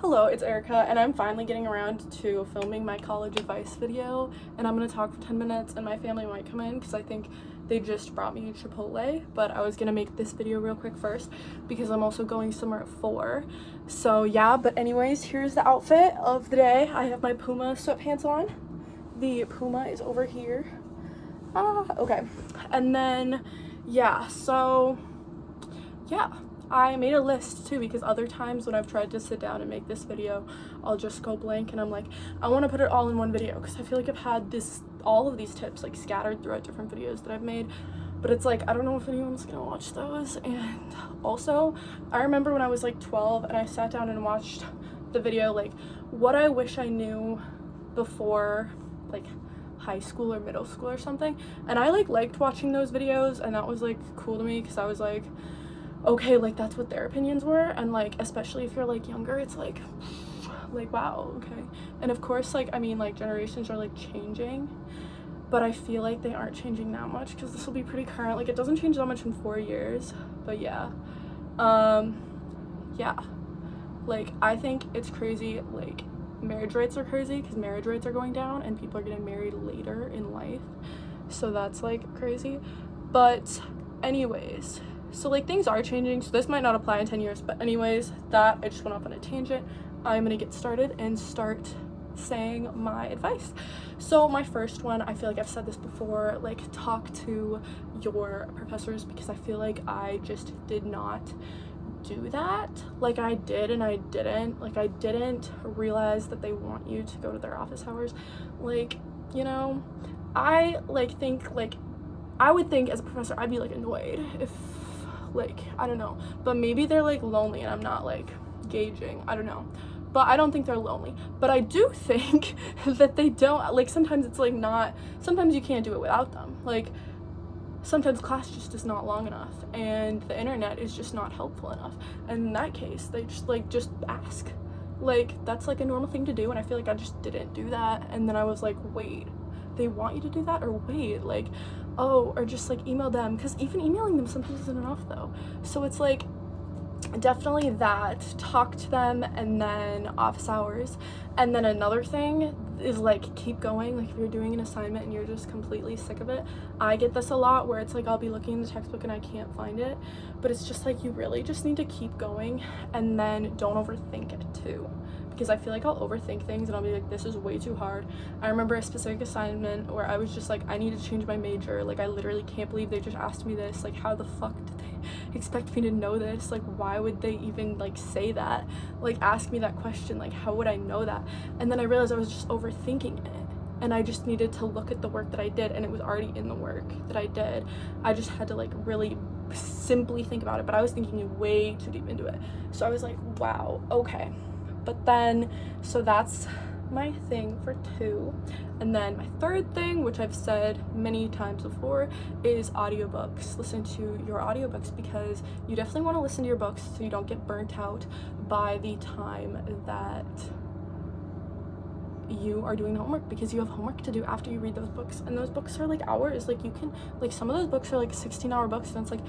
Hello, it's Erica, and I'm finally getting around to filming my college advice video, and I'm going to talk for 10 minutes, and my family might come in because I think they just brought me Chipotle, but I was going to make this video real quick first because I'm also going somewhere at 4. So yeah, but anyways, here's the outfit of the day. I have my Puma sweatpants on. The Puma is over here. Okay. And then, yeah, so, yeah. I made a list too because other times when I've tried to sit down and make this video, I'll just go blank and I'm like, I want to put it all in one video because I feel like I've had all of these tips like scattered throughout different videos that I've made, but it's like I don't know if anyone's gonna watch those. And also I remember when I was like 12 and I sat down and watched the video like what I wish I knew before like high school or middle school or something, and I liked watching those videos, and that was like cool to me because I was like, okay, like that's what their opinions were. And like especially if you're like younger, it's like wow, okay. And of course, like I mean, like generations are like changing, but I feel like they aren't changing that much because this will be pretty current. Like it doesn't change that much in 4 years, but yeah. Yeah, like I think it's crazy. Like marriage rates are crazy because marriage rates are going down and people are getting married later in life, so that's like crazy. But anyways, so like things are changing, so this might not apply in 10 years, but anyways, that I just went off on a tangent. I'm gonna get started and start saying my advice. So my first one, I feel like I've said this before, like talk to your professors, because I feel like I just did not do that. Like I did and I didn't. Like I didn't realize that they want you to go to their office hours. Like, you know, I like think like I would think as a professor I'd be like annoyed if like I don't know, but maybe they're like lonely and I'm not like gauging, I don't know, but I don't think they're lonely. But I do think that they don't, like sometimes it's like not, sometimes you can't do it without them. Like sometimes class just is not long enough and the internet is just not helpful enough, and in that case they just ask. Like that's like a normal thing to do, and I feel like I just didn't do that. And then I was like, wait, they want you to do that? Or wait, like, oh, or just like email them, because even emailing them sometimes isn't enough though. So it's like definitely that, talk to them, and then office hours. And then another thing is like keep going. Like if you're doing an assignment and you're just completely sick of it, I get this a lot where it's like I'll be looking in the textbook and I can't find it, but it's just like you really just need to keep going, and then don't overthink it too, because I feel like I'll overthink things and I'll be like, this is way too hard. I remember a specific assignment where I was just like, I need to change my major. Like I literally can't believe they just asked me this. Like how the fuck did they expect me to know this? Like why would they even like say that? Like ask me that question. Like how would I know that? And then I realized I was just overthinking it, and I just needed to look at the work that I did, and it was already in the work that I did. I just had to like really simply think about it, but I was thinking way too deep into it. So I was like, wow, okay. But then, so that's my thing for 2. And then my third thing, which I've said many times before, is audiobooks. Listen to your audiobooks, because you definitely want to listen to your books so you don't get burnt out by the time that you are doing the homework, because you have homework to do after you read those books, and those books are like hours. Like you can, like some of those books are like 16-hour books, and it's like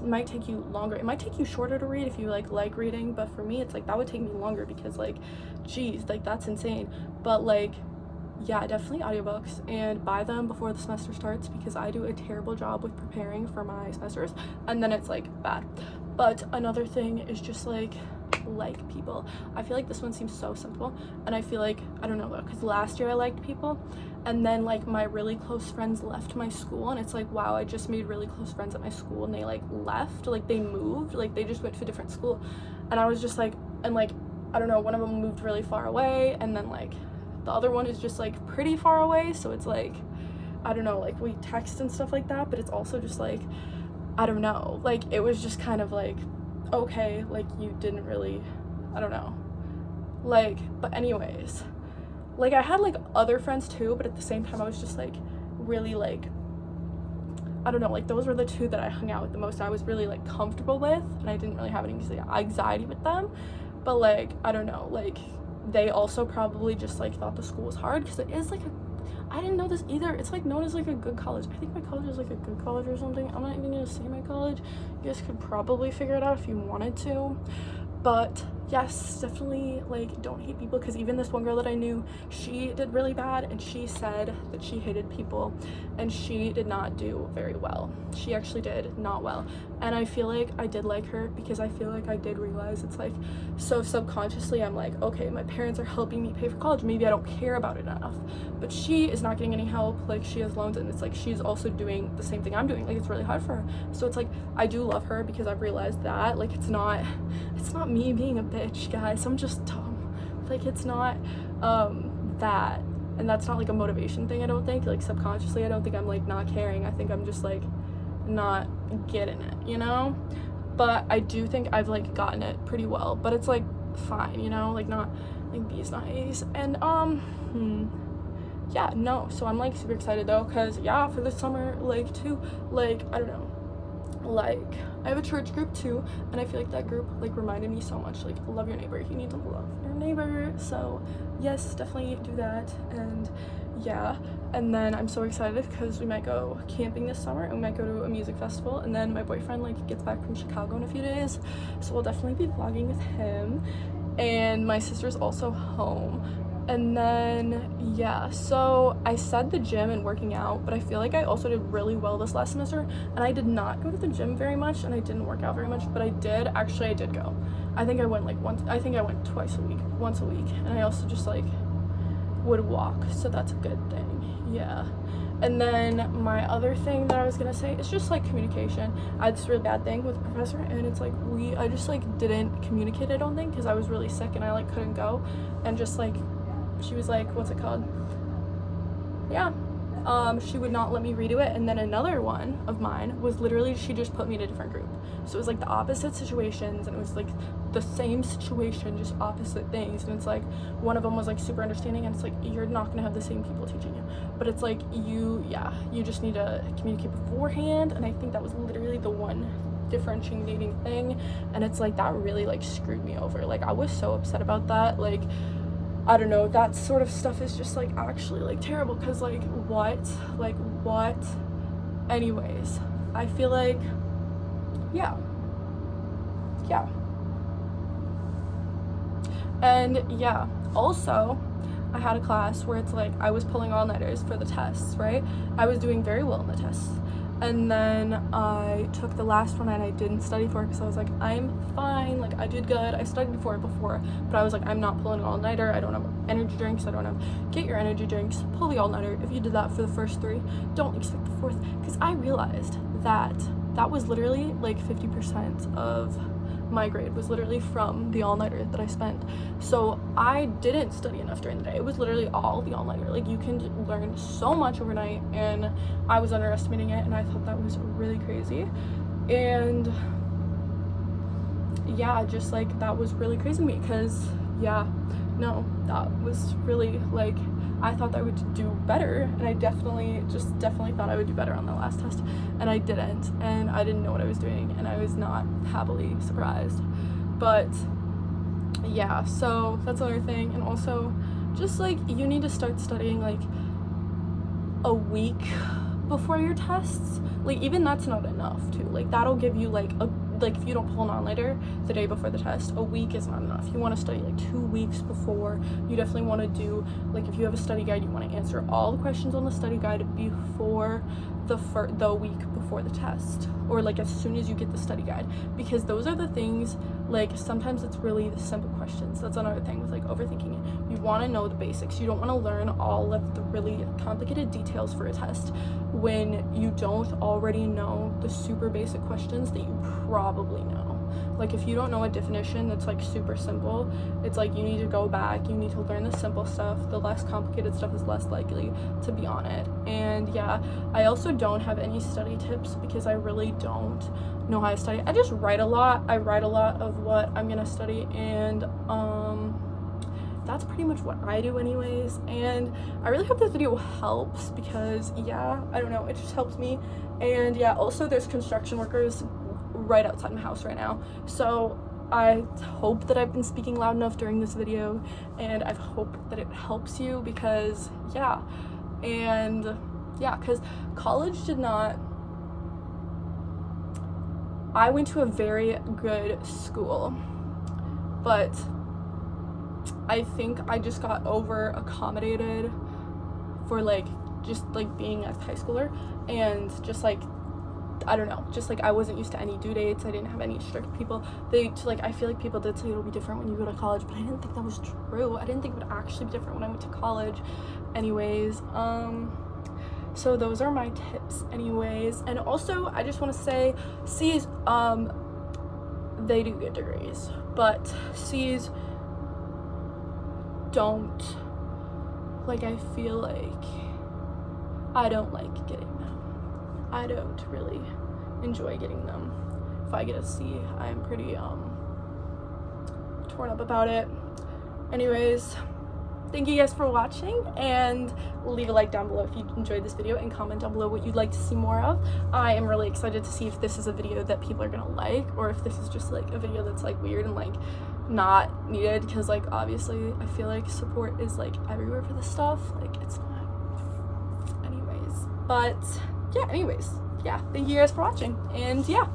might take you longer. It might take you shorter to read if you like reading, but for me it's like that would take me longer, because like geez, like that's insane. But like yeah, definitely audiobooks, and buy them before the semester starts, because I do a terrible job with preparing for my semesters and then it's like bad. But another thing is just like people. I feel like this one seems so simple, and I feel like, I don't know though, because last year I liked people, and then like my really close friends left my school, and it's like, wow, I just made really close friends at my school and they like left, like they moved, like they just went to a different school, and I was just like, and like I don't know, one of them moved really far away, and then like the other one is just like pretty far away, so it's like I don't know, like we text and stuff like that, but it's also just like I don't know, like it was just kind of like, okay, like you didn't really, I don't know, like, but anyways, like I had like other friends too, but at the same time I was just like really like, I don't know, like those were the 2 that I hung out with the most. I was really like comfortable with, and I didn't really have any anxiety with them. But like I don't know, like they also probably just like thought the school was hard, because it is like I didn't know this either. It's like known as like a good college. I think my college is like a good college or something. I'm not even gonna say my college. You guys could probably figure it out if you wanted to. But yes, definitely, like, don't hate people, because even this one girl that I knew, she did really bad, and she said that she hated people, and she did not do very well. She actually did not well, and I feel like I did like her, because I feel like I did realize it's like, so subconsciously I'm like, okay, my parents are helping me pay for college, maybe I don't care about it enough, but she is not getting any help, like, she has loans, and it's like, she's also doing the same thing I'm doing, like, it's really hard for her. So it's like, I do love her, because I've realized that, like, it's not me being a bitch, guys, I'm just dumb, like, it's not that, and that's not like a motivation thing, I don't think, like, subconsciously I don't think I'm like not caring, I think I'm just like not getting it, you know, but I do think I've like gotten it pretty well, but it's like fine, you know, like not like B's not A's, and yeah, no, so I'm like super excited though, because yeah, for this summer, like too, like, I don't know, like, I have a church group too, and I feel like that group like reminded me so much, like, love your neighbor, you need to love your neighbor, so yes, definitely do that. And yeah, and then I'm so excited because we might go camping this summer, and we might go to a music festival, and then my boyfriend like gets back from Chicago in a few days, so we'll definitely be vlogging with him, and my sister's also home. And then yeah, so I said the gym and working out, but I feel like I also did really well this last semester, and I did not go to the gym very much, and I didn't work out very much, but I did go. I think I went like twice a week, once a week, and I also just like would walk, so that's a good thing. Yeah. And then my other thing that I was gonna say is just like communication. I had this really bad thing with the professor, and it's like I just like didn't communicate, I don't think, because I was really sick and I like couldn't go, and just like she was like, what's it called? Yeah. She would not let me redo it. And then another one of mine was literally, she just put me in a different group. So it was like the opposite situations, and it was like the same situation, just opposite things. And it's like, one of them was like super understanding, and it's like, you're not gonna have the same people teaching you. But it's like, you just need to communicate beforehand. And I think that was literally the one differentiating thing. And it's like, that really like screwed me over. Like, I was so upset about that. Like, I don't know, that sort of stuff is just like actually like terrible, because like what anyways, I feel like yeah, and yeah, also I had a class where it's like I was pulling all-nighters for the tests, right? I was doing very well in the tests, and then I took the last one and I didn't study for it, because I was like, I'm fine, like I did good, I studied for it before, but I was like, I'm not pulling an all-nighter, I don't have energy drinks, I don't have, get your energy drinks, pull the all-nighter. If you did that for the first 3, don't expect the 4th, because I realized that was literally like 50% of my grade was literally from the all-nighter that I spent. So I didn't study enough during the day. It was literally all the all-nighter. Like, you can learn so much overnight, and I was underestimating it, and I thought that was really crazy. And yeah, just like that was really crazy to me, because yeah, no, that was really like, I thought that I would do better, and I definitely thought I would do better on the last test, and I didn't, and I didn't know what I was doing, and I was not happily surprised. But yeah, so that's another thing. And also, just like, you need to start studying like a week before your tests. Like, even that's not enough too. Like, that'll give you like if you don't pull an all-nighter the day before the test, a week is not enough. You want to study like 2 weeks before. You definitely want to do, like, if you have a study guide, you want to answer all the questions on the study guide before the week before the test, or like as soon as you get the study guide, because those are the things, like, sometimes it's really the simple questions. That's another thing with like overthinking it. You want to know the basics. You don't want to learn all of the really complicated details for a test when you don't already know the super basic questions that you probably know. Like, if you don't know a definition that's like super simple, it's like, you need to go back, you need to learn the simple stuff. The less complicated stuff is less likely to be on it. And yeah, I also don't have any study tips, because I really don't know how to study. I just write a lot. I write a lot of what I'm gonna study, and that's pretty much what I do anyways. And I really hope this video helps, because yeah, I don't know, it just helps me. And yeah, also there's construction workers right outside my house right now, so I hope that I've been speaking loud enough during this video, and I hope that it helps you, because yeah, and yeah, because college did not, I went to a very good school, but I think I just got over accommodated for like just like being a high schooler, and just like I don't know, just like I wasn't used to any due dates. I didn't have any strict people. I feel like people did say it'll be different when you go to college, but I didn't think that was true. I didn't think it would actually be different when I went to college. Anyways, so those are my tips anyways. And also I just want to say C's, they do get degrees, but C's don't, like, I feel like I don't like getting them. I don't really enjoy getting them. If I get a C, I'm pretty torn up about it. Anyways, thank you guys for watching, and leave a like down below if you enjoyed this video, and comment down below what you'd like to see more of. I am really excited to see if this is a video that people are gonna like, or if this is just like a video that's like weird and like not needed, because like obviously I feel like support is like everywhere for this stuff. Like it's not. Anyways, but yeah, thank you guys for watching, and yeah.